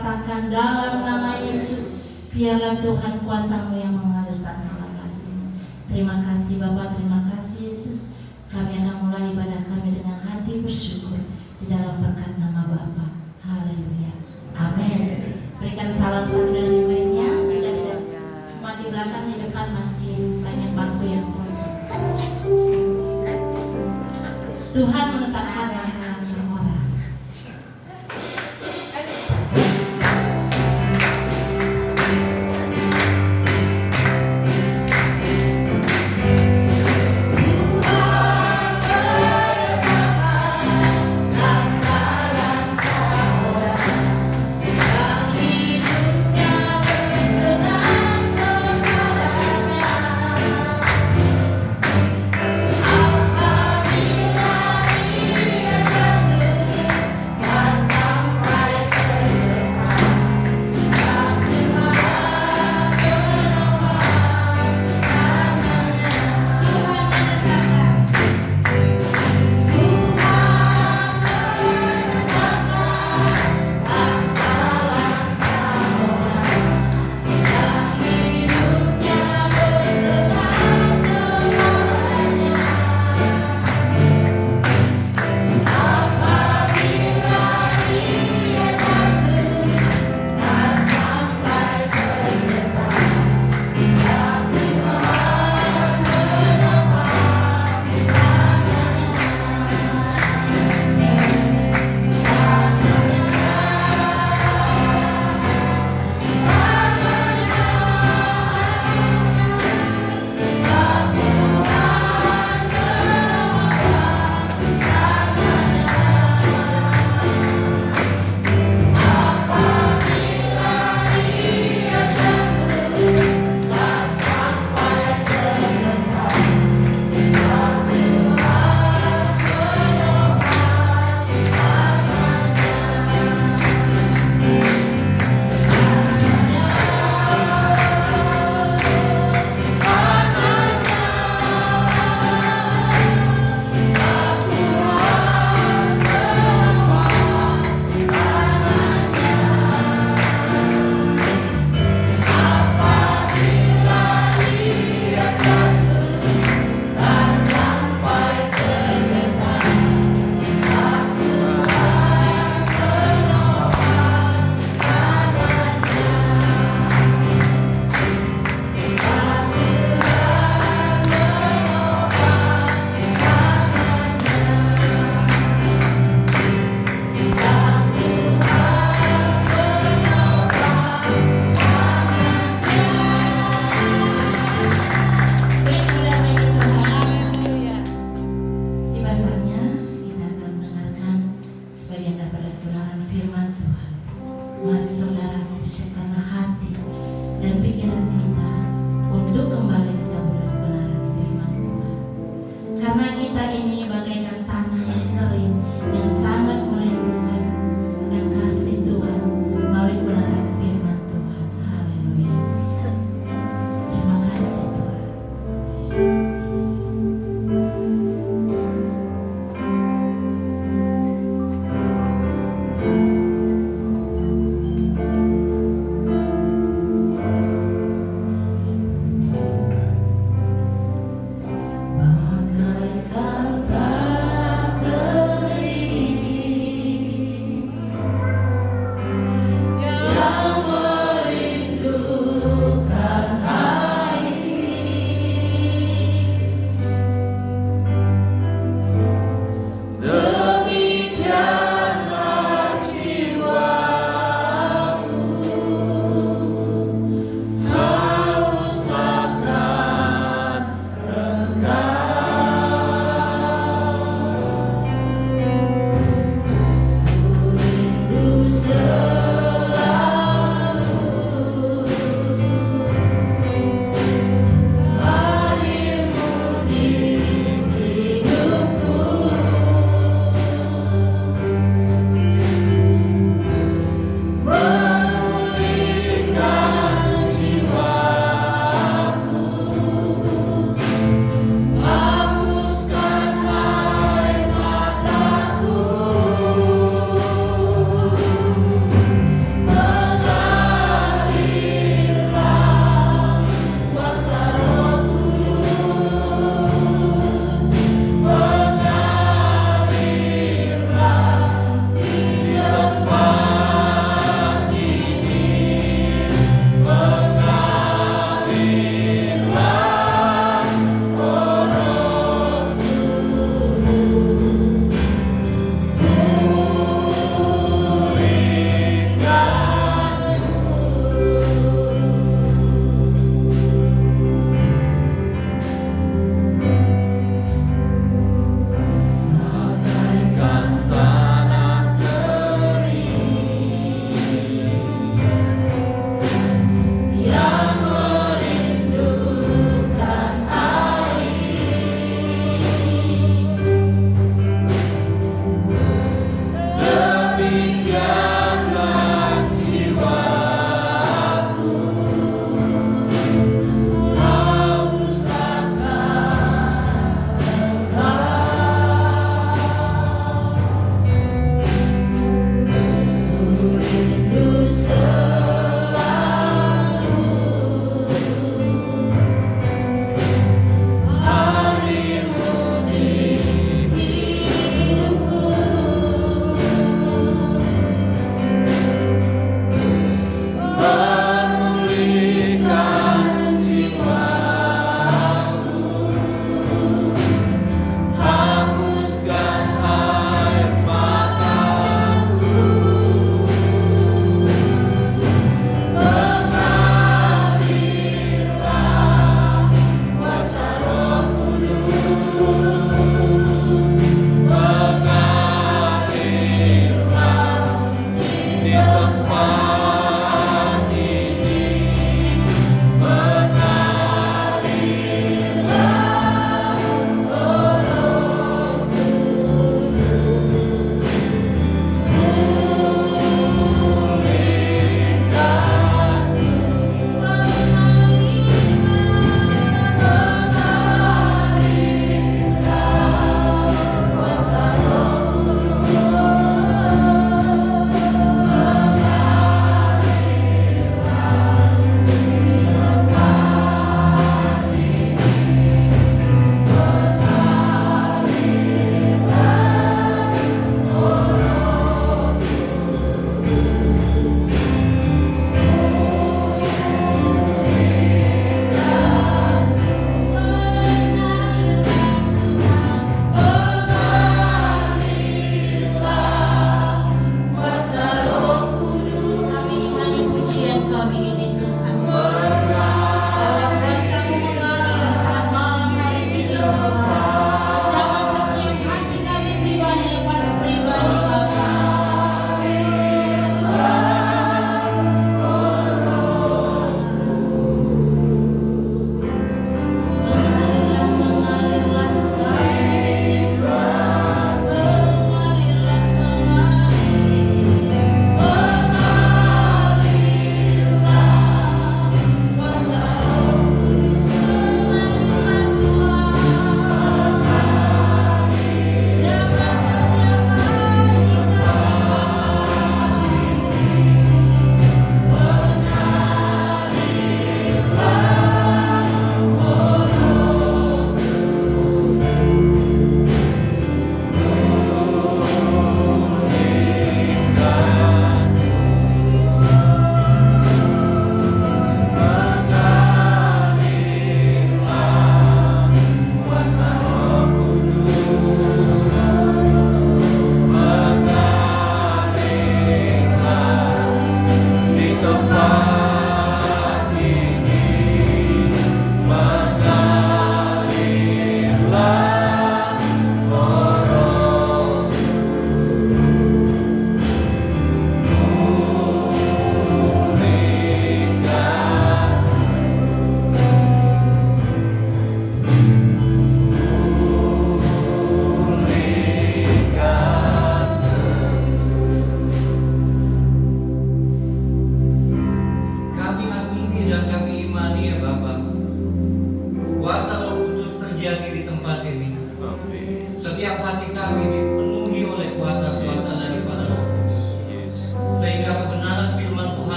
katakan dalam nama Yesus, biarlah Tuhan kuasa-Mu yang menghaluskan langkah ini. Terima kasih Bapa, terima kasih Yesus. Kami akan mulai ibadah kami dengan hati bersyukur di dalam berkat nama Bapa. Haleluya. Amin. Berikan salam satu dan yang lainnya. Jika tidak cuma di belakang, di depan masih banyak bangku yang kosong. Tuhan menetapkan langkah semua orang.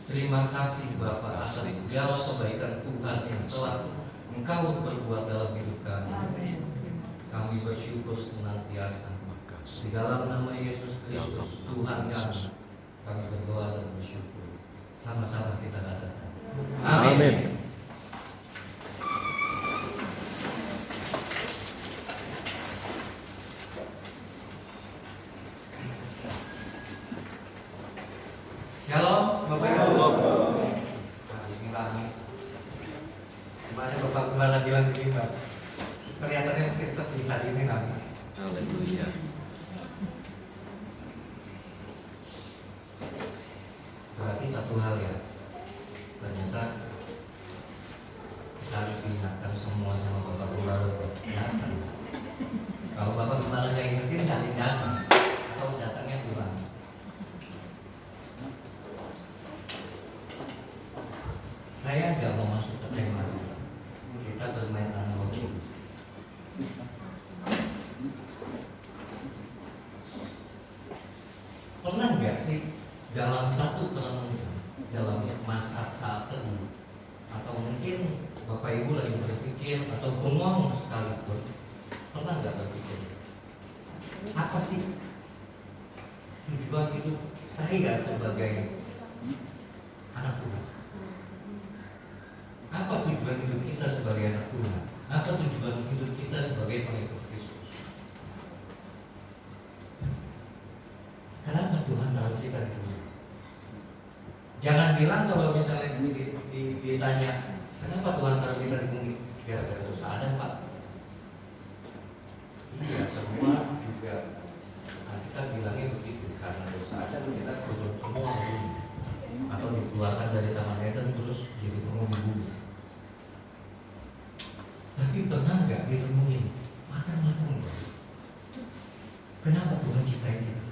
Terima kasih Bapa atas segala kebaikan Tuhan yang telah Engkau perbuat dalam hidup kami. Kami bersyukur senantiasa. Di dalam nama Yesus Kristus Tuhan kami berdoa dan bersyukur. Sama-sama kita katakan. Amin. Shalom, Bapak Ibu. Hari ini lagi. Gimana Bapak Gembala bilang begini, Pak? Kelihatannya mungkin sepi hari ini lagi. Haleluya. Berarti satu hal ya. Ternyata kita harus diingatkan semua sama Bapak Gembala. Kalau Bapak Gembala nggak ingetin, nggak datang. Atau datangnya kurang. Saya nggak mau masuk ke tema. Kita bermain analogi. Pernah nggak sih dalam satu perenungan, dalam masa saat teduh, atau mungkin Bapak Ibu lagi berpikir atau ngomong sekalipun, pernah nggak berpikir apa sih tujuan hidup saya sebagai anak Tuhan? Apa tujuan hidup kita sebagai anak Tuhan? Apa tujuan hidup kita sebagai pengikut Kristus? Kenapa Tuhan taruh kita di dunia? Jangan bilang kalau misalnya ditanya, kenapa Tuhan taruh kita di bumi? Gara-gara dosa Adam, Pak. Iya, semua juga. Nah, kita bilangnya begitu, karena dosa Adam kita turun semua di bumi, atau dikeluarkan dari Taman Eden terus jadi penghuni bumi. Tapi pernah nggak direnungin matang-matang? Kenapa Tuhan ciptain kita?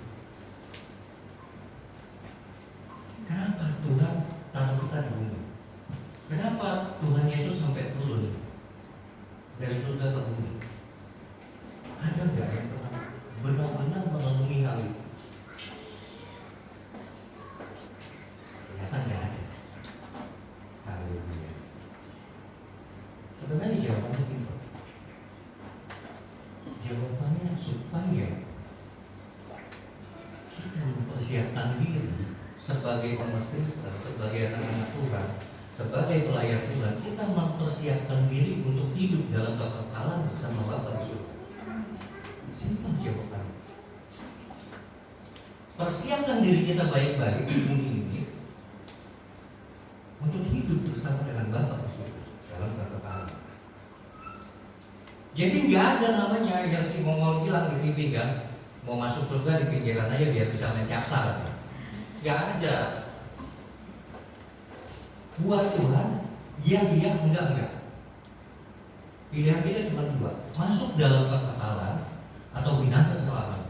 Kenapa Tuhan taruh kita di bumi? Kenapa Tuhan Yesus sampai turun dari surga ke bumi? Ada nggak yang pernah benar-benar merenungi hal itu? Ternyata nggak ada. Haleluya. Sebenarnya jawabannya simpel. Jawabannya supaya kita mempersiapkan diri sebagai umat Kristen, sebagai anak-anak Tuhan, sebagai pelayan Tuhan, kita mempersiapkan diri untuk hidup dalam kekekalan bersama Bapa di surga. Simpel jawabannya. Persiapkan diri kita baik-baik di bumi ini untuk hidup bersama dengan Bapa di surga dalam kekekalan. Jadi nggak ada namanya yang si Mongol bilang di TV kan, mau masuk surga di pinggiran aja biar bisa main capsal. Nggak ada. Buat Tuhan, iya enggak. Pilihan kita cuma dua, masuk dalam kekekalan atau binasa selamanya.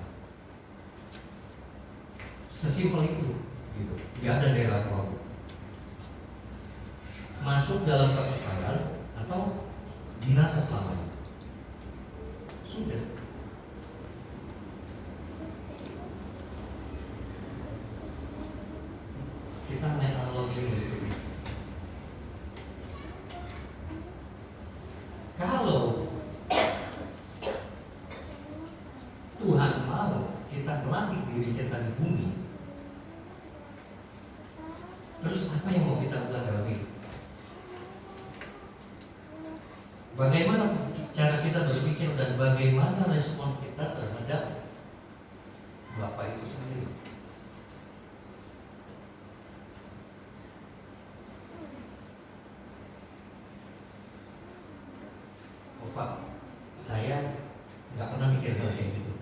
Sesimpel itu, gitu. Nggak ada daerah apa-apa. Masuk dalam kekekalan atau binasa selamanya. Sudah. Kita main analogi ini. Kalau Tuhan mau kita melatih diri kita di bumi, terus apa yang mau kita buat dalam hidup? Bagaimana cara kita berpikir dan bagaimana respon kita terhadap Bapak itu sendiri. Oh Pak, saya nggak pernah mikir kayak gitu.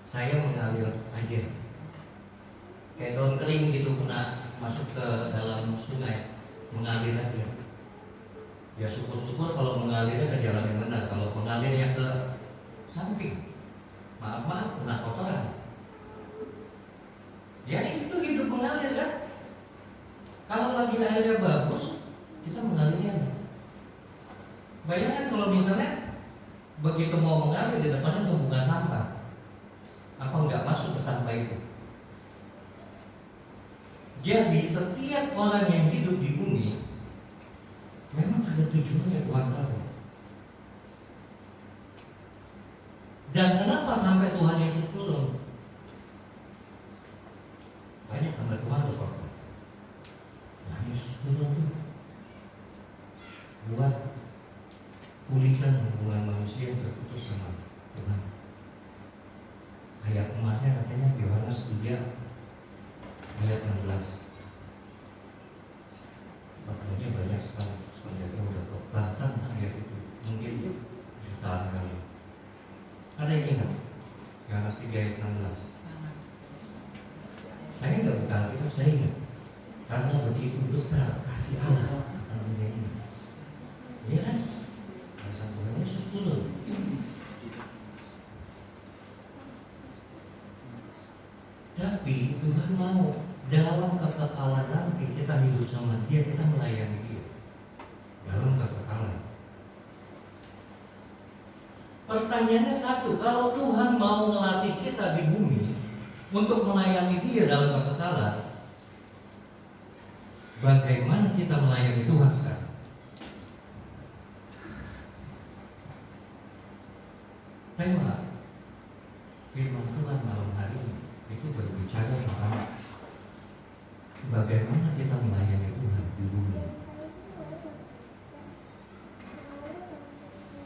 Saya mengalir aja, kayak daun kering gitu kena masuk ke dalam sungai, mengalir aja. Ya syukur-syukur kalau mengalirnya ke jalan yang benar. Kalau mengalirnya ke samping, maaf kena kotoran. Ya itu hidup mengalir kan. Kalau lagi airnya bagus, kita mengalirnya. Bayangkan kalau misalnya begitu mau mengalir di depannya tumpukan sampah, apa nggak masuk ke sampah itu? Jadi setiap orang yang hidup di bumi memang ada tujuannya, Tuhan tahu. Dan kenapa sampai Tuhan Yesus turun? Banyak hamba Tuhan loh Pak. Tuhan Yesus turun tuh buat pulihkan hubungan manusia yang terputus sama Tuhan. Ayat emasnya katanya Yohanes 3 ayat 16. Faktanya banyak sekali. Ternyata udah bahkan ayat itu mungkin jutaan kali. Ada yang ingat? Yohanes 3 ayat 16. Saya nggak buka Alkitab, saya ingat. Karena begitu besar kasih Allah akan dunia ini. Iya kan? Rasa Tuhan Yesus turun. Tapi Tuhan mau dalam kekekalan nanti kita hidup sama Dia, kita melayani Dia dalam kekekalan. Pertanyaannya satu, kalau Tuhan mau melatih kita di bumi untuk melayani Dia dalam kekekalan, bagaimana kita melayani Tuhan sekarang? Tema firman Tuhan malam hari ini itu berbicara tentang bagaimana kita melayani Tuhan di bumi.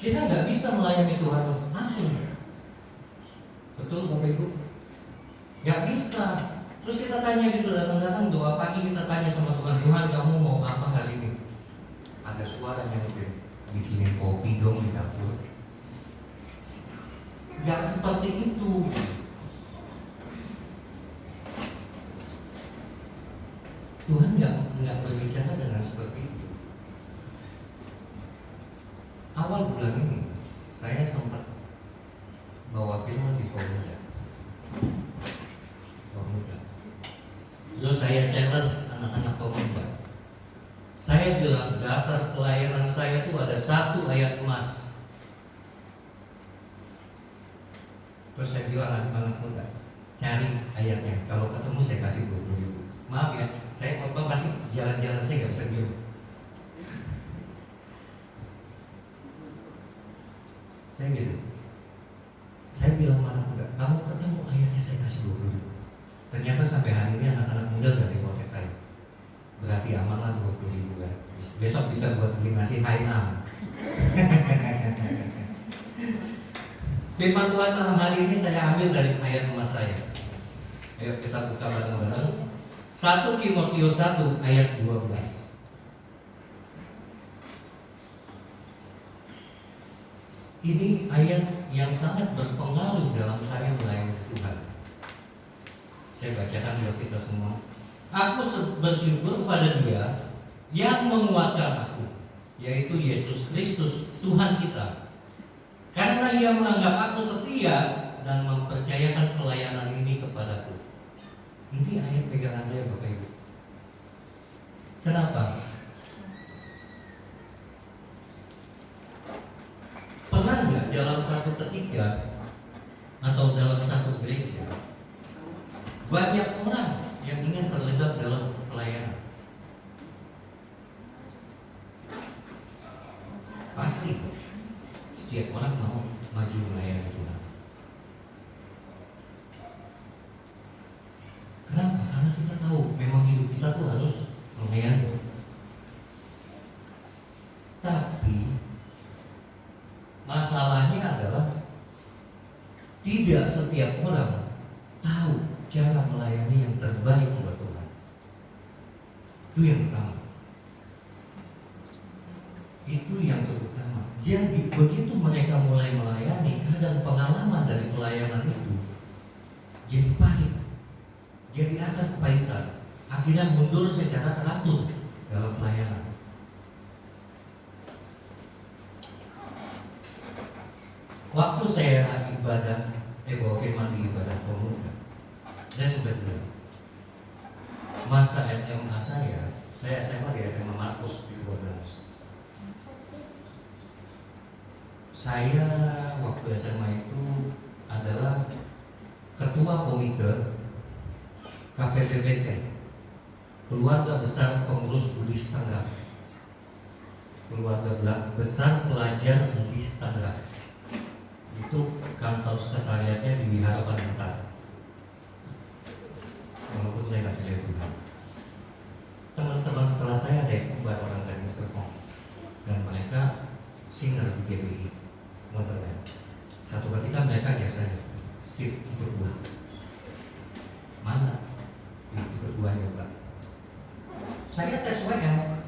Kita nggak bisa melayani Tuhan langsung, betul Bapak Ibu? Nggak bisa. Terus kita tanya gitu, datang-datang doa pagi kita tanya sama Tuhan, Tuhan kamu mau apa hari ini? Ada suara yang bikinin kopi dong di dapur. Nggak seperti itu. Tuhan nggak berbicara dengan seperti itu. Awal bulan ini saya sempat bawa firman di Pemuda. Terus saya challenge anak-anak Pemuda. Saya bilang dasar pelayanan saya itu ada satu ayat emas. Terus saya bilang anak-anak muda, cari ayatnya. Kalau ketemu saya kasih 20.000. Maaf ya, saya khotbah pasti jalan-jalan saya nggak bisa diem. Saya gitu. Saya bilang anak muda, kamu ketemu ayatnya saya kasih 20.000. Ternyata sampai hari ini anak-anak muda gak ada kontak saya. Berarti aman lah 20.000 kan. Besok bisa buat beli nasi Hainam. Firman Tuhan malam hari ini saya ambil dari ayat emas saya. Ayo kita buka bareng-bareng. 1 Timotius 1 ayat 12. Ini ayat yang sangat berpengaruh dalam saya melayani Tuhan. Saya bacakan buat kita semua. Aku bersyukur pada Dia yang menguatkan aku, yaitu Yesus Kristus Tuhan kita. Karena Ia menganggap aku setia dan mempercayakan pelayanan ini kepadaku. Ini ayat pegangan saya Bapak Ibu. Kenapa? Pernah nggak dalam satu ketika atau dalam satu gereja banyak orang yang ingin terlibat dalam pelayanan? Pasti setiap orang mau maju melayani Tuhan. Kenapa? Karena kita tahu memang hidup kita tuh harus melayani. Tapi Masalahnya adalah tidak setiap orang tahu cara melayani yang terbaik buat Tuhan. Itu yang pertama. Itu yang terutama. Jadi begitu mereka mulai melayani, kadang pengalaman dari pelayanan itu jadi pahit, jadi ada kepahitan. Akhirnya mundur secara teratur dalam pelayanan. Waktu saya ibadah, bawa firman di ibadah pemuda, saya sudah bilang, masa SMA saya SMA di SMA Markus di Kuadras. Saya waktu SMA itu adalah ketua komite KPPBT, Keluarga Besar Pengurus Buddhis Tangerang, Keluarga Besar Pelajar Buddhis Tangerang. Itu kantor sekretariatnya di Wihara Bantar. Walaupun saya nggak pilih Tuhan. Teman-teman setelah saya ada yang buat orang dari Serpong, dan mereka singer di GBI Wonderland. Satu ketika mereka biasanya sip berdua. Mana? Berdua juga. Saya tes WL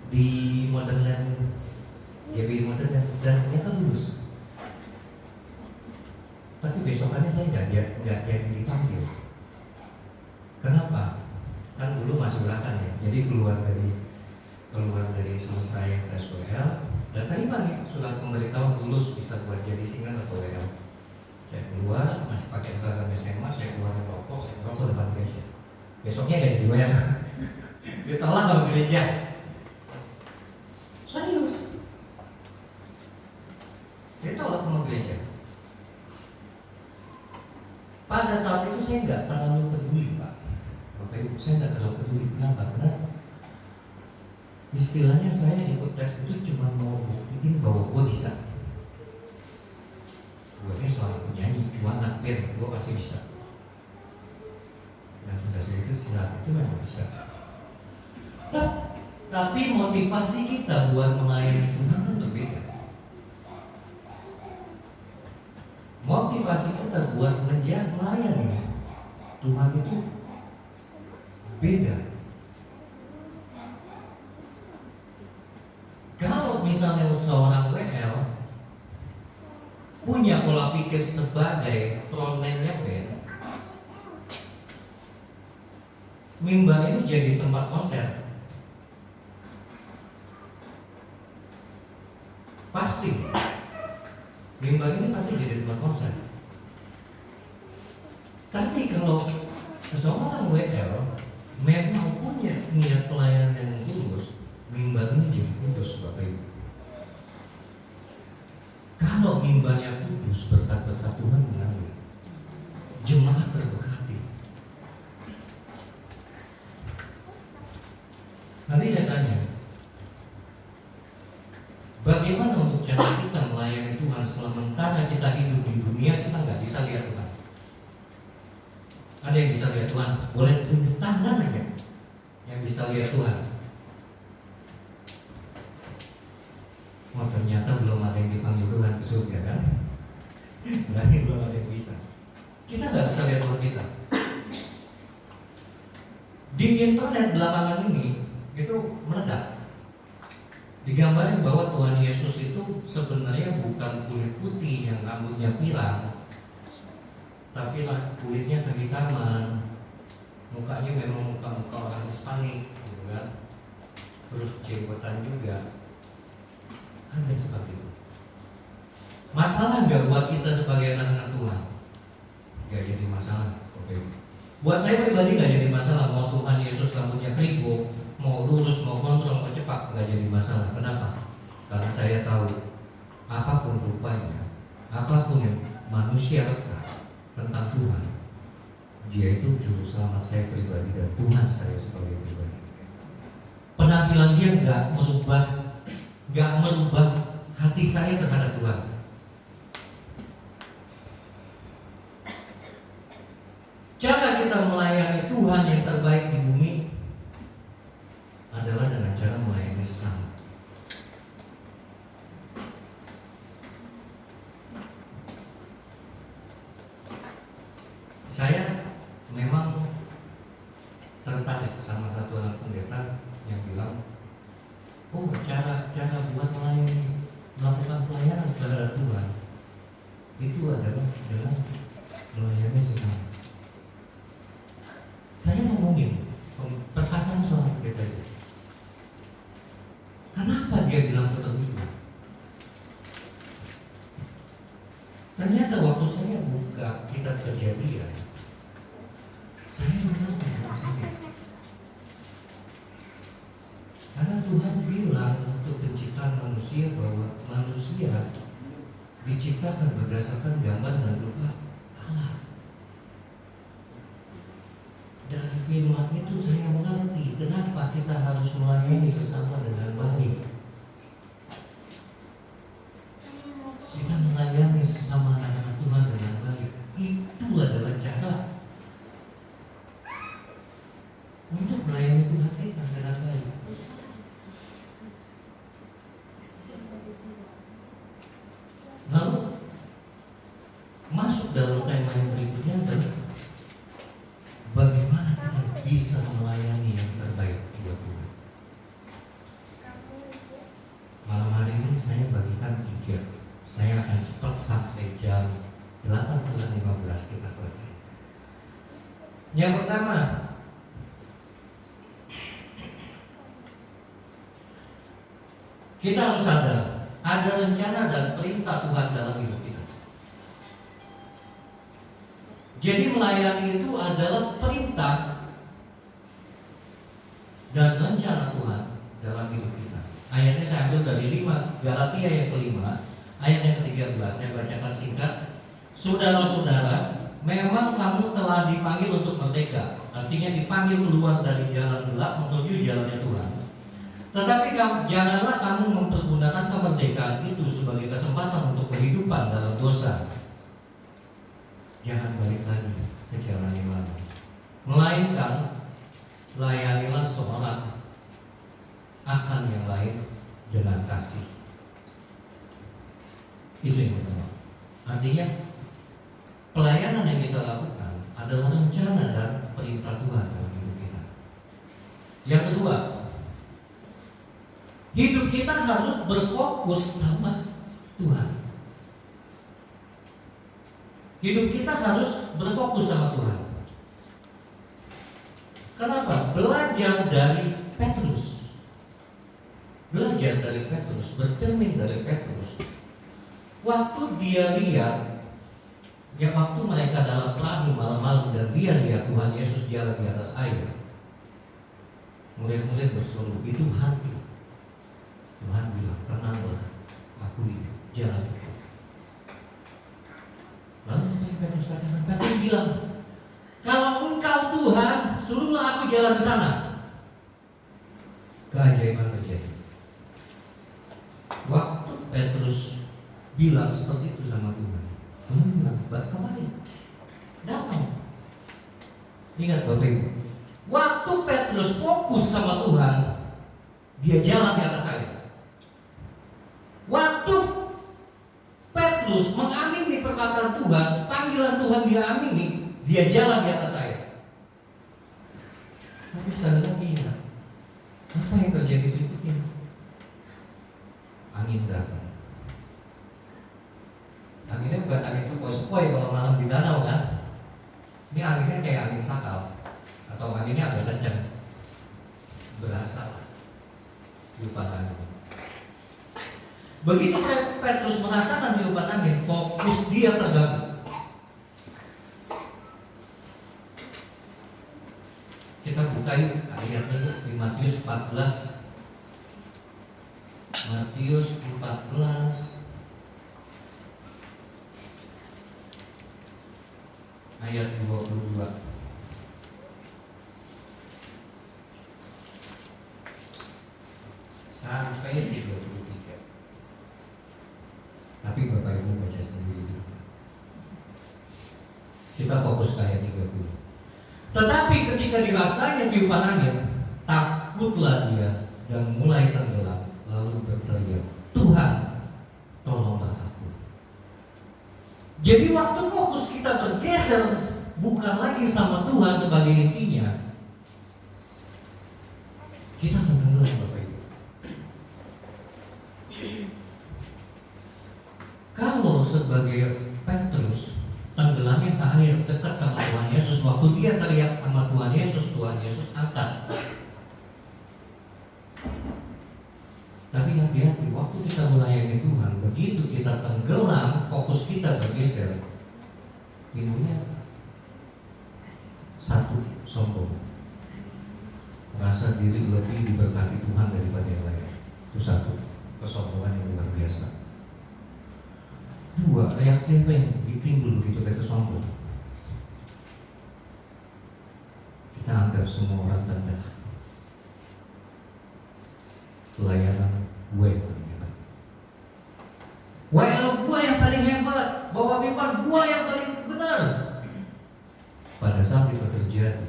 di Wonderland, GBI Wonderland, dan ternyata lulus. Tapi besokannya saya nggak jadi dipanggil. Kenapa? Kan dulu masih ulakan ya. Jadi keluar dari selesai tes WL dan terima nih surat pemberitahuan lulus bisa buat jadi singer atau WL. Saya keluar masih pakai seragam SMA, saya keluar rokok, saya rokok depan gereja. Besoknya ada di WL. Ditolak sama gereja. Serius. Ditolak sama gereja. Pada saat itu saya nggak terlalu peduli, Pak. Bapak Ibu, saya nggak terlalu peduli. Kenapa? Karena istilahnya saya ikut tes itu cuma mau buktiin bahwa gue bisa. Gue ini seorang penyanyi, gue anak band, gue pasti bisa. Dan pada saat itu memang bisa. Tapi motivasi kita buat melayani Tuhan kan berbeda. Motivasi kita buat melayani Tuhan itu beda. Kalau misalnya seorang WL punya pola pikir sebagai frontman-nya band, mimbar ini jadi tempat konser. Pasti mimbar ini pasti jadi tempat konser. Tapi kalau seorang WL memang punya niat pelayanan yang tulus, mimbar ini jadi kudus, Bapak Ibu. Kalau mimbarnya kudus, berkat-berkat Tuhan mengalir, jemaat terberkati. Nanti saya tanya, bagaimana untuk cara kita melayani Tuhan sementara kita hidup di dunia, kita nggak bisa lihat Tuhan? Ada yang bisa lihat Tuhan? Boleh tunjuk tangan aja yang bisa lihat Tuhan. Oh, ternyata belum ada yang dipanggil Tuhan ke surga kan? Berarti belum ada yang bisa. Kita nggak bisa lihat Tuhan kita. Di internet belakangan ini itu meledak. Digambarin bahwa Tuhan Yesus itu sebenarnya bukan kulit putih yang rambutnya pirang, tapi lah kulitnya kehitaman, mukanya memang muka orang Hispanik, gitu kan? Terus jenggotan juga, ada seperti itu. Masalah nggak buat kita sebagai anak-anak Tuhan? Nggak jadi masalah, oke? Buat saya pribadi nggak jadi masalah. Mau Tuhan Yesus rambutnya keribu, mau lurus, mau kontrol, mau cepat, nggak jadi masalah. Kenapa? Karena saya tahu apapun rupanya, apapun yang manusia reka tentang Tuhan, dia itu juru selamat saya pribadi dan Tuhan saya sebagai pribadi. Penampilan dia nggak merubah hati saya terhadap Tuhan. Cara kita melayani Tuhan yang terbaik di bumi adalah dengan cara melayani sesama. Ternyata waktu saya buka kitab Kejadian, saya mengalami maksudnya. Karena Tuhan bilang untuk penciptaan manusia bahwa manusia diciptakan berdasarkan gambar dan rupa Allah. Dari firman itu saya mengerti kenapa kita harus melayani sesama dengan baik. Kita melayani sesama anak-anak Tuhan dengan baik. Itu adalah cara untuk melayani Tuhan kita dengan baik. Lalu masuk dalam tema yang berikutnya adalah bagaimana kita bisa melayani yang terbaik buat Tuhan. Malam hari ini saya bagikan 3. Saya akan cepat sampai jam 8:15 kita selesai. Yang pertama, kita harus sadar ada rencana dan perintah Tuhan dalam hidup kita. Jadi melayani itu adalah perintah dan rencana Tuhan dalam hidup kita. Ayatnya saya ambil dari 5 Galatia yang kelima, ayat yang ke-13. Saya bacakan singkat. Saudara-saudara, memang kamu telah dipanggil untuk merdeka. Artinya dipanggil keluar dari jalan gelap menuju jalannya Tuhan. Tetapi janganlah kamu mempergunakan kemerdekaan itu sebagai kesempatan untuk kehidupan dalam dosa. Jangan balik lagi ke jalan yang lama, melainkan layanilah seorang akan yang lain dengan kasih. Itu yang pertama. Artinya pelayanan yang kita lakukan adalah rencana dan perintah Tuhan dalam hidup kita. Yang kedua, hidup kita harus berfokus sama Tuhan. Hidup kita harus berfokus sama Tuhan. Kenapa? Belajar dari Petrus. Belajar dari Petrus, bercermin dari Petrus. Waktu dia lihat, ya waktu mereka dalam perahu malam-malam dan dia lihat Tuhan Yesus jalan di atas air, murid-murid berseru, itu hantu. Tuhan bilang, tenanglah, aku ini jalan itu. Lalu apa yang Petrus katakan? Petrus bilang, kalau engkau Tuhan, suruhlah aku jalan ke sana. Keajaiban terjadi. Waktu Petrus bilang seperti itu sama Tuhan, Tuhan bilang, kembali, datang. Ingat Bapak Ibu, waktu Petrus fokus sama Tuhan, dia jalan di atas air. Waktu Petrus mengamini perkataan Tuhan, panggilan Tuhan dia amini, dia jalan di atas air. Tapi sekali lagi ingat, apa yang terjadi berikutnya? Angin datang. Anginnya bukan angin sepoi-sepoi kalau malam di danau kan. Ini anginnya kayak angin sakal, atau anginnya agak kencang. Berasa tiupan angin. Begitu Petrus merasakan tiupan angin, fokus dia terganggu. Kita buka yuk ayatnya yuk di Matius 14. Matius 14 ayat 22 sampai 33. Tapi Bapak Ibu baca sendiri. Kita fokus ke ayat 30. Tetapi ketika dirasanya tiupan angin, takutlah dia dan mulai tenggelam, lalu berteriak, Tuhan, tolonglah aku. Jadi waktu fokus kita bergeser bukan lagi sama Tuhan sebagai intinya, kita akan tenggelam Bapak Ibu. Kalau sebagai Petrus tenggelamnya ke air dekat sama Tuhan Yesus, waktu dia teriak sama Tuhan Yesus angkat. Tapi hati-hati waktu kita melayani Tuhan, begitu kita tenggelam fokus fokus kita bergeser, timbulnya satu, sombong, merasa diri lebih diberkati Tuhan daripada yang lain. Itu satu, kesombongan yang luar biasa. Dua, reaksi apa yang ditimbul begitu kita sombong? Kita anggap semua orang rendah. Pelayanan gue yang paling hebat. Gue yang paling hebat. Bawa pimpin gue yang paling benar. Pada saat itu terjadi,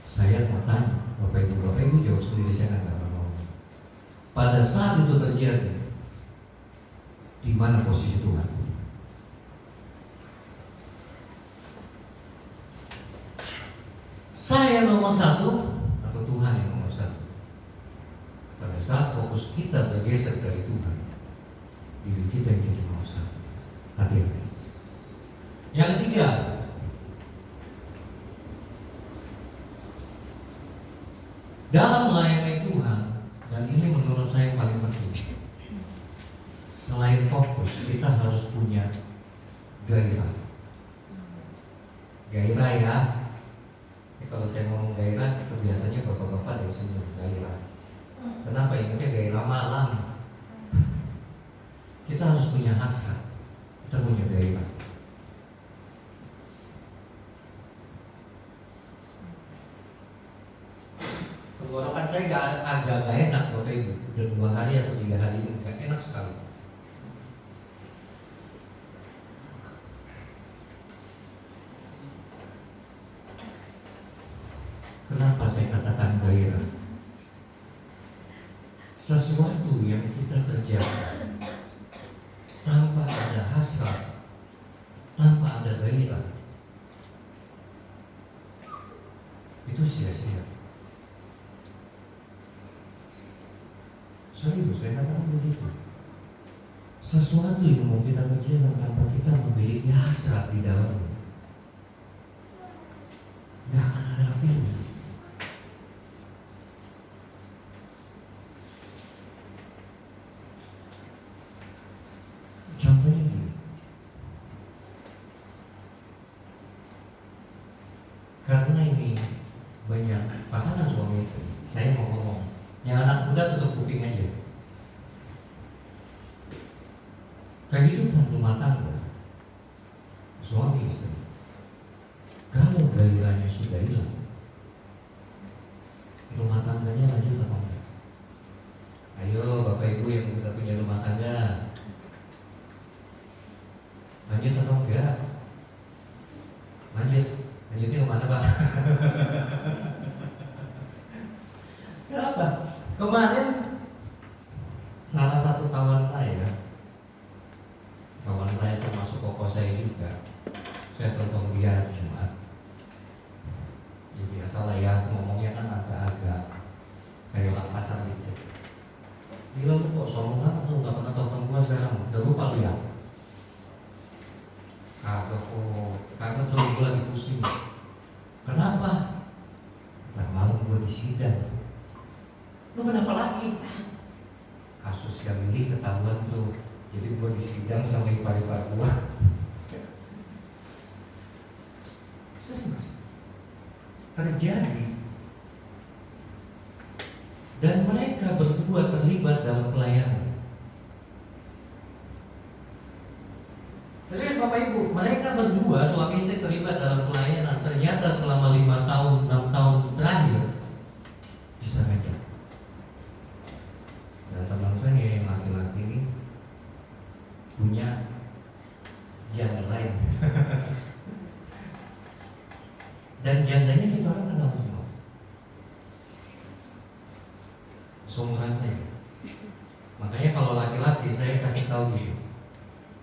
saya mau tanya Bapak Ibu jawab sendiri, saya nggak mau. Pada saat itu terjadi, di mana posisi Tuhan? Saya nomor satu atau Tuhan yang nomor satu? Pada saat fokus kita bergeser dari Tuhan, diri kita yang jadi nomor satu. Hati-hati. Yang tiga, dalam melayani Tuhan, dan ini menurut saya yang paling penting, selain fokus, kita harus punya gairah. Gairah ya. Kalau saya ngomong gairah, itu biasanya bapak-bapak dari sini gairah. Kenapa? Ingatnya gairah malam. Kita harus punya hasrat, kita punya gairah. Tenggorokan saya agak gak enak Bapak Ibu. Udah 2 hari atau 3 hari ini gak enak sekali. Kenapa saya katakan gairah? Sesuatu yang kita kerjakan tanpa ada hasrat, tanpa ada gairah, itu sia-sia. Serius, saya katakan begitu. Sesuatu yang mau kita kerjakan tanpa kita memiliki hasrat di dalamnya, gak akan ada artinya. Contohnya gini, karena ini banyak pasangan suami istri, saya mau ngomong, yang anak muda tutup kuping aja. Kehidupan rumah tangga suami istri, kalau gairahnya sudah hilang, rumah tangganya lanjut apa enggak? Ayo Bapak Ibu yang sudah punya rumah tangga, lanjut atau enggak? Lanjutnya kemana Pak? Kenapa? Kemarin salah satu kawan saya termasuk koko saya juga, saya telepon dia Jumat. Ya biasalah ya, ngomongnya kan agak-agak kayak lampasan gitu. Dia lu kok sombong atau nggak pernah telepon gua sekarang? Udah lupa lu ya? Kagak tuh gue lagi pusing. Kenapa? Ntar malam gue disidang. Lu kenapa lagi? Kasus yang ini ketahuan tuh, jadi gue disidang sama ipar-ipar gue. Serius terjadi. Dan mereka berdua terlibat dalam pelayanan. Lihat Bapak Ibu, mereka berdua suami istri terlibat dalam pelayanan. Ternyata selama 5 tahun, 6 tahun terakhir bisa aja. Dan teman saya yang laki-laki ini punya janda lain. Dan jandanya kita orang kenal semua. Seumuran saya. Makanya kalau laki-laki saya kasih tahu gitu,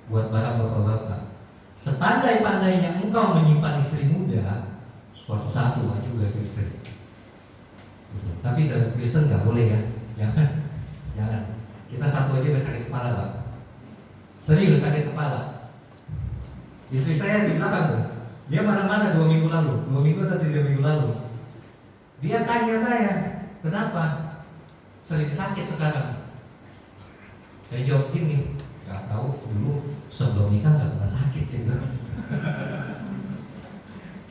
buat para bapak-bapak, sepandai-pandainya engkau menyimpan istri muda, suatu saat Tuhan juga Kristen. Tapi dari Kristen nggak boleh ya, jangan. Kita satu aja udah sakit kepala Pak. Serius sakit kepala. Istri saya di belakang tuh, dia marah-marah 2 minggu lalu, 2 minggu atau 3 minggu lalu. Dia tanya saya, kenapa sering sakit sekarang? Saya jawab gini, Gak tahu dulu sebelum nikah gak pernah sakit sih bro.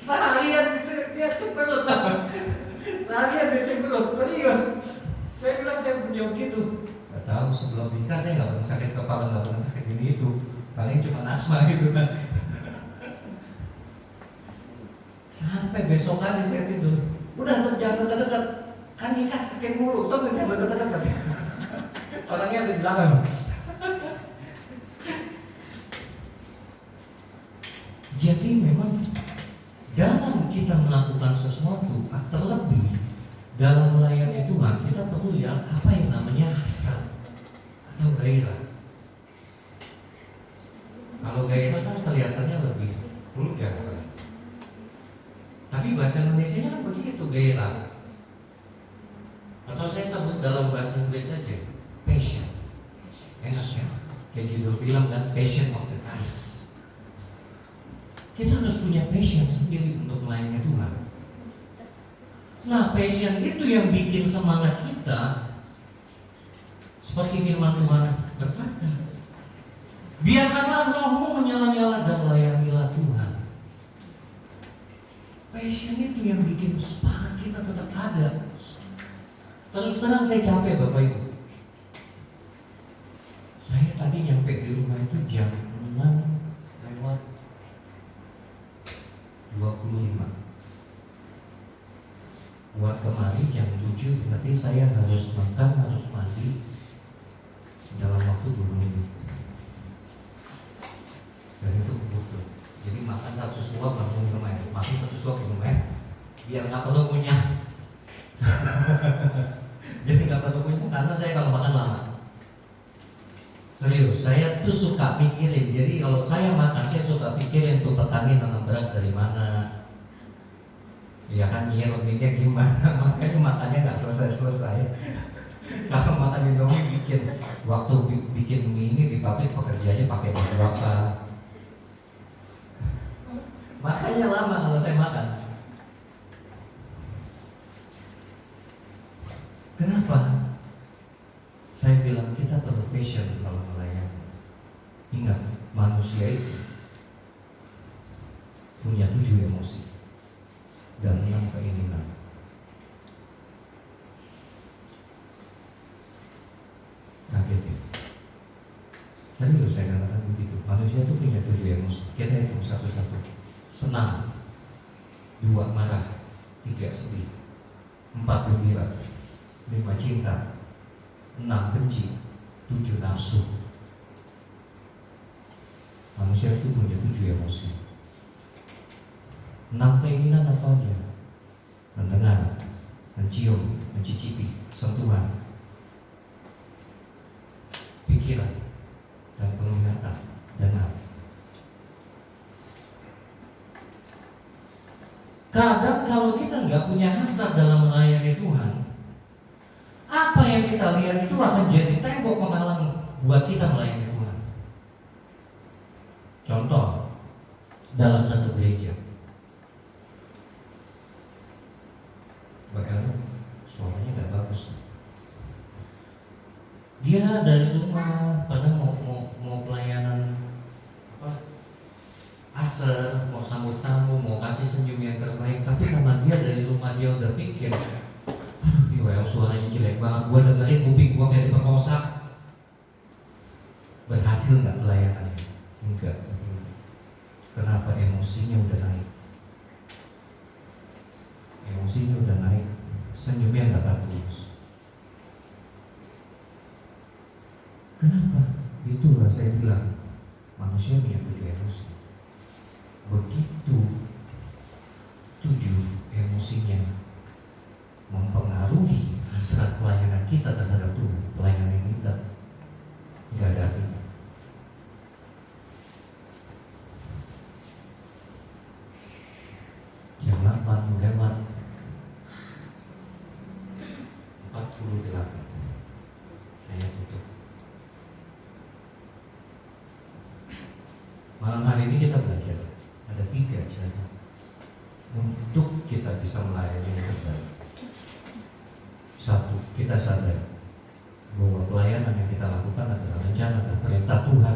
Seharian dia cemberut, seharian dia cemberut, serius. Saya bilang saya punya begitu. Gak tahu sebelum nikah saya gak pernah sakit kepala, gak pernah sakit ini itu. Paling cuma asma gitu kan. Sampai besok hari saya tidur, udah terjam dekat-dekat, kan nikah sakit mulu, sampai jam dekat-dekat. Orangnya ada di belakang. Jadi memang dalam kita melakukan sesuatu, terlebih dalam melayani Tuhan, kita perlu ya apa yang namanya hasrat atau gairah. Kalau gairah kan kelihatannya lebih vulgar kan? Tapi bahasa Indonesia kan begitu, gairah. Atau saya sebut dalam bahasa Inggris saja, passion. Enak ya, kayak judul film kan, Passion of the Christ. Kita harus punya passion sendiri untuk melayani Tuhan. Nah, passion itu yang bikin semangat kita. Seperti firman Tuhan berkata, biarkanlah rohmu menyala-nyala dan layanilah Tuhan. Passion itu yang bikin semangat kita tetap ada. Terus terang saya capek Bapak Ibu. Saya tadi nyampe di rumah itu jam 6:25. Buat kemari jam 7, berarti saya harus makan, harus mandi dalam waktu 2 menit. Dan itu butuh. Jadi makan 1 suap langsung minum air, makan 1 suap minum air, biar nggak perlu ngunyah. Jadi nggak perlu ngunyah karena saya kalau makan lama. Serius, saya tuh suka pikirin. Jadi kalau saya makan, saya suka pikirin tuh petani nanam beras dari mana, ya kan, nyiruminnya gimana. Makanya makannya nggak selesai. Kalau makan Indomie bikin, waktu bikin mie ini di pabrik pekerjaannya pakai baju apa. Makanya lama kalau saya makan. Kenapa? Saya bilang kita perlu passion kalau melayani. Ingat, manusia itu punya 7 emosi dan 6 keinginan. Kaget ya? Serius saya katakan begitu. Manusia itu punya 7 emosi. Kita hitung satu-satu. Senang, 2 marah, 3 sedih, 4 gembira, 5 cinta, 6 benci, 7 nafsu. Manusia itu punya 7 emosi. 6 keinginan apa aja? Mendengar, mencium, mencicipi, sentuhan, pikiran, dan penglihatan, dan hati. Kadang kalau kita nggak punya hasrat dalam melayani Tuhan, apa yang kita lihat itu akan jadi tembok penghalang buat kita melayani Tuhan. Contoh, dalam satu gereja, Mbak suaranya nggak bagus. Dia dari rumah, padahal mau pelayanan aser, mau sambut tamu, mau kasih senyum yang terbaik, tapi karena dia dari rumah dia udah pikir, aduh ini well, suaranya jelek banget, gua dengerin kuping gua kayak diperkosa. Berhasil nggak pelayanannya? Enggak. Kenapa? Emosinya udah naik. Emosinya udah naik, senyumnya nggak tulus. Kenapa? Itulah saya bilang manusia punya 7 emosi. Begitu 7 emosinya mempengaruhi hasrat pelayanan kita terhadap Tuhan, pelayanan kita nggak ada artinya. Jam 8 lewat 48 saya tutup. Malam hari ini kita belajar ada 3 cara untuk kita bisa melayani yang terbaik. 1, kita sadar bahwa pelayanan yang kita lakukan adalah rencana dan perintah Tuhan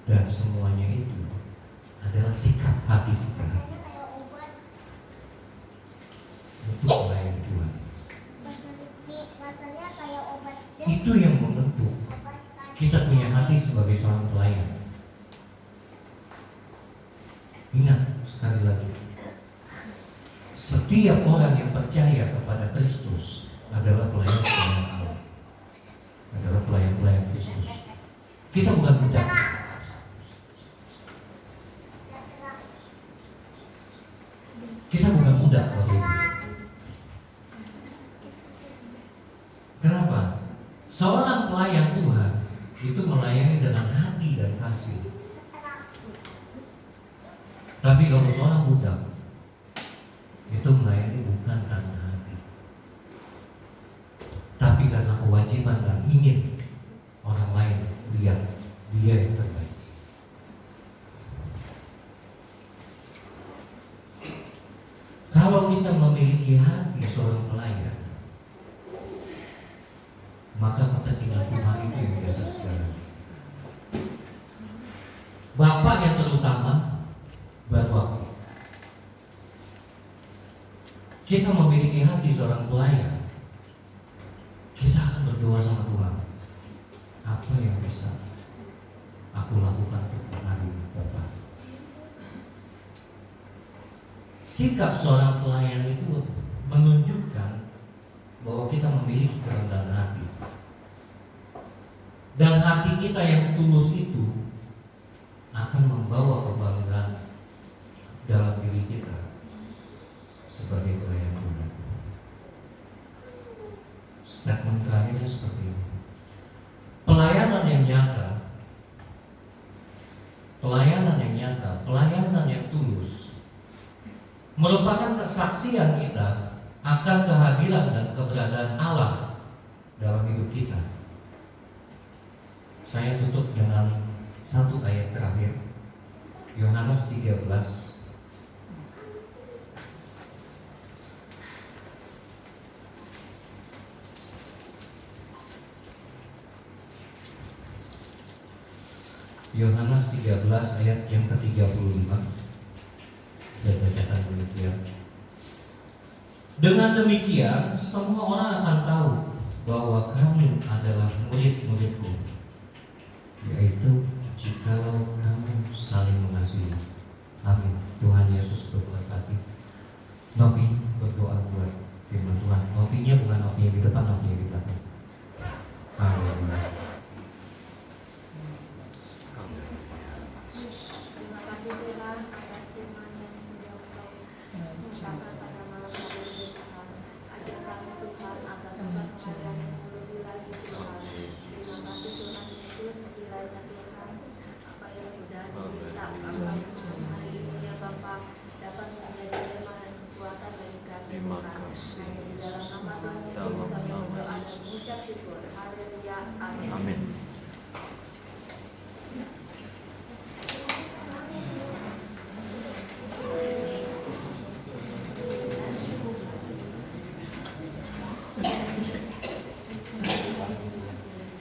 Dan semuanya itu adalah sikap hati kita untuk melayani Tuhan. Itu yang membentuk kita punya hati sebagai seorang pelayan. Ingat sekali lagi, setiap orang yang percaya kepada Kristus adalah pelayan-pelayan Allah, adalah pelayan-pelayan Kristus. Kita bukan budak. Kita bukan budak Bapak Ibu. Kenapa? Seorang pelayan Tuhan itu melayani dengan hati dan kasih. Tapi kalau seorang budak itu melayani bukan karena hati, tapi karena kewajiban dan ingin orang lain lihat dia yang terbaik. Kalau kita memiliki hati seorang pelayan, maka kepentingan Tuhan itu yang di atas segalanya. Bapak yang terutama baru aku. Kita memiliki hati seorang pelayan, kita akan berdoa sama Tuhan. Apa yang bisa aku lakukan untuk hari ini, Bapak? Sikap seorang pelayan itu menunjukkan bahwa kita memiliki kerendahan hati. Dan hati kita yang tulus itu akan membawa kebanggaan dalam diri kita sebagai pelayan Tuhan. Statement terakhirnya seperti ini. Pelayanan yang nyata, pelayanan yang tulus merupakan kesaksian kita akan kehadiran dan keberadaan Allah dalam hidup kita. Saya tutup dengan satu ayat terakhir, Yohanes 13. Yohanes 13 ayat yang ke-35. Saya bacakan demikian. Dengan demikian semua orang akan tahu bahwa kamu adalah murid-muridku, yaitu jikalau kamu saling mengasihi. Amin. Tuhan Yesus berkati. Novi berdoa buat firman Tuhan. Novinya bukan Novi yang di depan, Novi yang di belakang. Amin. Terima kasih Tuhan atas firman yang sudah Engkau ungkapkan pada malam hari ini Tuhan. Ajar kami Tuhan agar dapat melayani yang lebih lagi Tuhan. Terima kasih Tuhan Yesus, kiranya Tuhan apa yang sudah diminta malam hari ini ya Bapak dapat menjadi firman dan kekuatan bagi kami Tuhan. Hanya di dalam nama Tuhan Yesus kami berdoa dan mengucap syukur. Haleluya. Amin. Amin.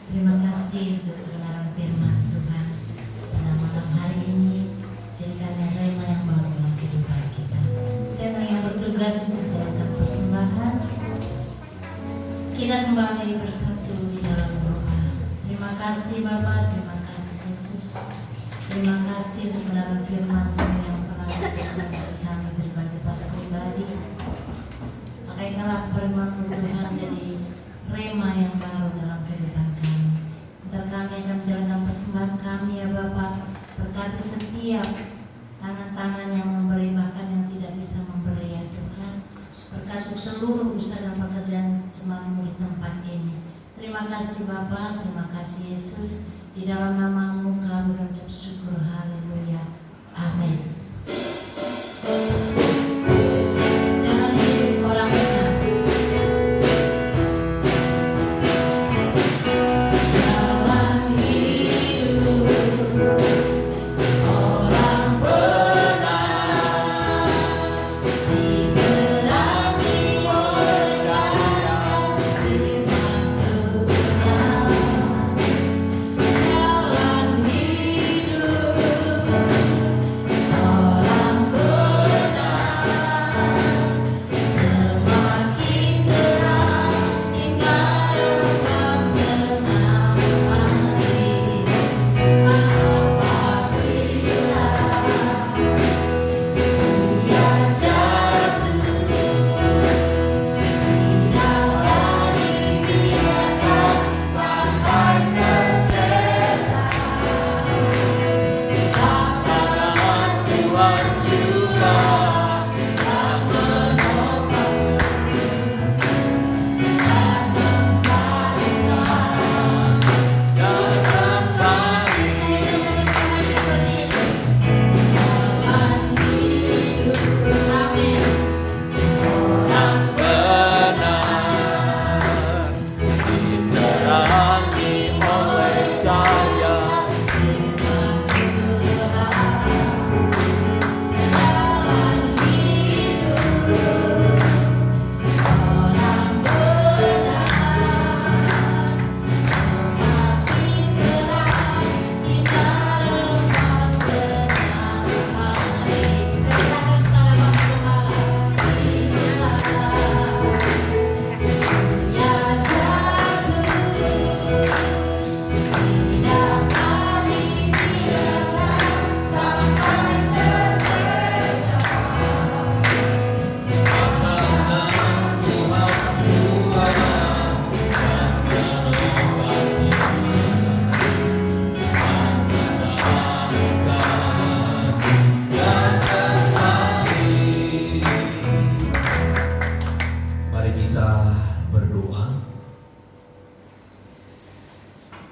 Terima kasih untuk kebenaran firman Tuhan pada malam hari ini. Jadikannya rema yang baru dalam kehidupan kita. Saya yang bertugas untuk melakukan persembahan. Kita kembali bersatu di dalam doa. Terima kasih Bapa, terima kasih Yesus. Terima kasih untuk kebenaran firman Tuhan yang telah diberikan bagi kami pribadi pas pribadi. Makanya firman Tuhan jadi rema yang baru dalam kehidupan kami. Sebentar kami akan menjalankan persembahan kami ya Bapak. Berkati setiap tangan-tangan yang memberi bahkan yang tidak bisa memberi ya Tuhan. Berkati seluruh usaha dan pekerjaan jemaat-Mu di tempat ini. Terima kasih Bapak, terima kasih Yesus. Di dalam nama-Mu kami mengucap syukur. Haleluya. Amin. Jangan hidup orang benar. Jalan hidup orang benar digelangi oleh cahaya firman Tuhan. Jalan hidup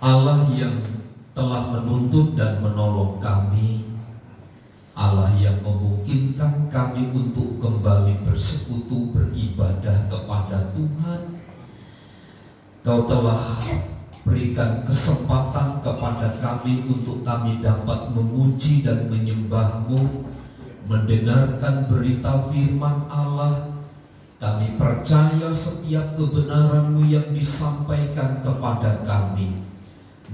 Allah yang telah menuntut dan menolong kami, Allah yang memungkinkan kami untuk kembali bersekutu beribadah kepada Tuhan. Kau telah berikan kesempatan kepada kami untuk kami dapat memuji dan menyembah-Mu, mendengarkan berita firman Allah. Kami percaya setiap kebenaran-Mu yang disampaikan kepada kami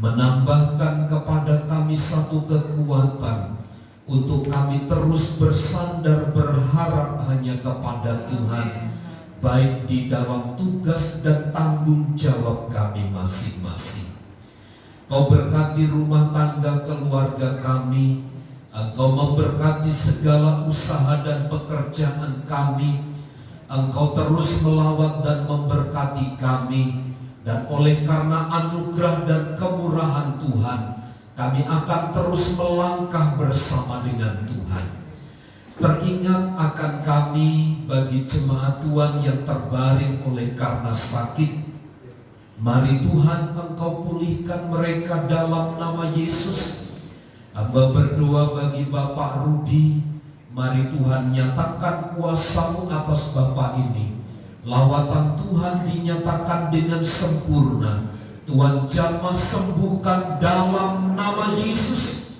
menambahkan kepada kami satu kekuatan untuk kami terus bersandar berharap hanya kepada Tuhan, baik di dalam tugas dan tanggung jawab kami masing-masing. Kau berkati rumah tangga keluarga kami, Engkau memberkati segala usaha dan pekerjaan kami. Engkau terus melawat dan memberkati kami, dan oleh karena anugerah dan kemurahan Tuhan, kami akan terus melangkah bersama dengan Tuhan. Teringat akan kami bagi jemaat Tuhan yang terbaring oleh karena sakit. Mari Tuhan, Engkau pulihkan mereka dalam nama Yesus. Hamba berdoa bagi Bapak Rudi. Mari Tuhan, nyatakan kuasa-Mu atas Bapak ini. Lawatan Tuhan dinyatakan dengan sempurna. Tuhan jamah sembuhkan dalam nama Yesus.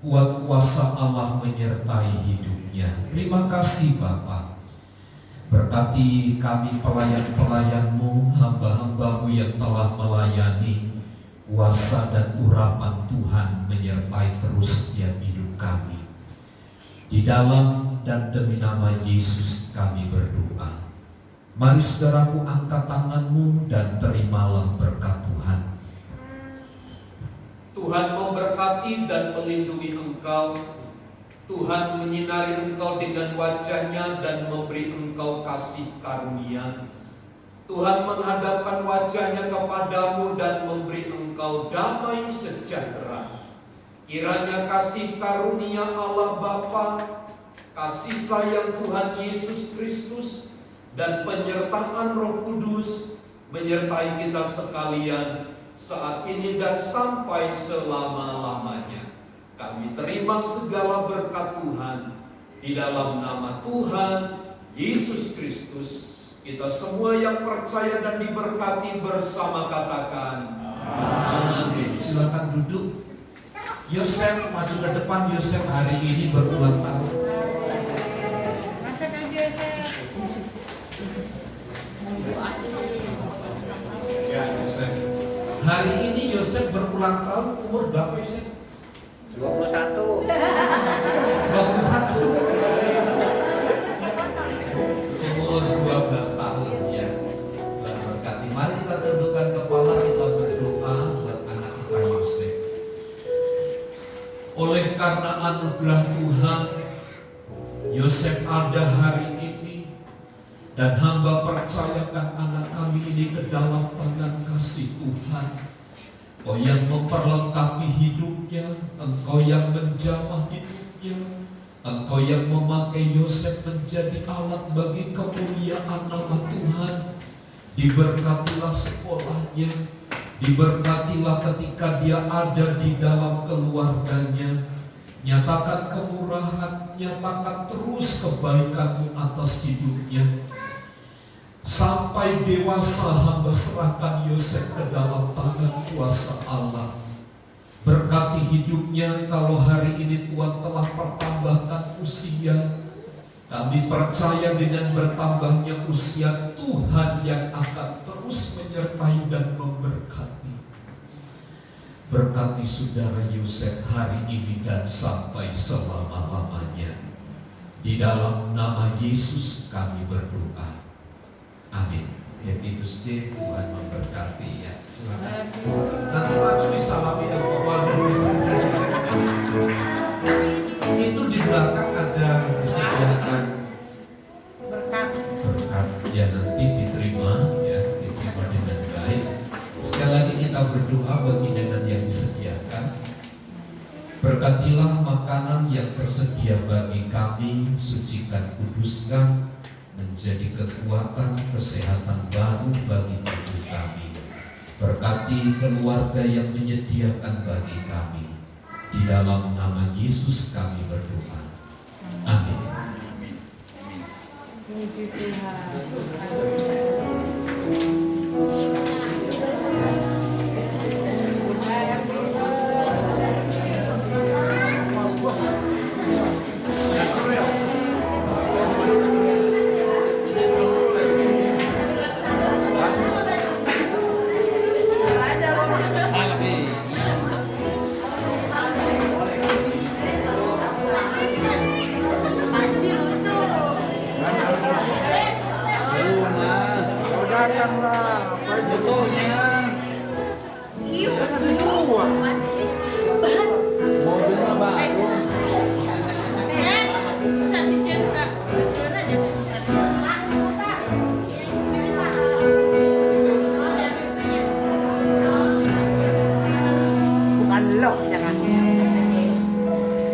Kuat kuasa Allah menyertai hidupnya. Terima kasih Bapak. Berkati kami pelayan-pelayan-Mu, hamba-hamba-Mu yang telah melayani. Kuasa dan urapan Tuhan menyertai terus setiap hidup kami. Di dalam dan demi nama Yesus kami berdoa. Mari saudaraku, angkat tanganmu dan terimalah berkat Tuhan. Tuhan memberkati dan melindungi engkau. Tuhan menyinari engkau dengan wajah-Nya dan memberi engkau kasih karunia. Tuhan menghadapkan wajah-Nya kepadamu dan memberi engkau damai sejahtera. Kiranya kasih karunia Allah Bapa, kasih sayang Tuhan Yesus Kristus, dan penyertaan Roh Kudus menyertai kita sekalian saat ini dan sampai selama-lamanya. Kami terima segala berkat Tuhan di dalam nama Tuhan Yesus Kristus. Kita semua yang percaya dan diberkati bersama katakan amin. Silakan duduk. Yosef maju ke depan. Yosef hari ini berulang tahun. Ya, Yosef. Hari ini Yosef berulang tahun. Umur berapa Yosef? 21. 21. Umur 12 tahun ya. Tuhan berkati. Mari kita tundukkan kepala, kita berdoa buat anak kita Yosef. Oleh karena anugerah Tuhan, Yosef ada hari ini, dan hamba percayakan anak kami ini ke dalam tangan kasih Tuhan. Engkau yang memperlengkapi hidupnya, Engkau yang menjamah hidupnya, Engkau yang memakai Yosef menjadi alat bagi kemuliaan nama Tuhan. Diberkatilah sekolahnya, diberkatilah ketika dia ada di dalam keluarganya. Nyatakan kemurahan, nyatakan terus kebaikan-Mu atas hidupnya. Sampai dewasa hamba serahkan Yosef ke dalam tangan kuasa Allah. Berkati hidupnya. Kalau hari ini Tuhan telah pertambahkan usia, kami percaya dengan bertambahnya usia, Tuhan yang akan terus menyertai dan memberkati. Berkati saudara Yosef hari ini dan sampai selama-lamanya. Di dalam nama Yesus kami berdoa. Amin. Happy Tuesday, Tuhan memberkati ya. Silakan. Nanti maju disalami alkohol. Itu di belakang ada disediakan berkat. Ya nanti diterima ya, diterima dengan baik. Sekali lagi kita berdoa buat hidangan yang disediakan. Berkatilah makanan yang tersedia bagi kami, sucikan, kuduskan, menjadi kekuatan kesehatan baru bagi tubuh kami. Berkati keluarga yang menyediakan bagi kami. Di dalam nama Yesus kami berdoa. Amin. Puji Tuhan. Datanglah, apa betulnya? Jangan keluar.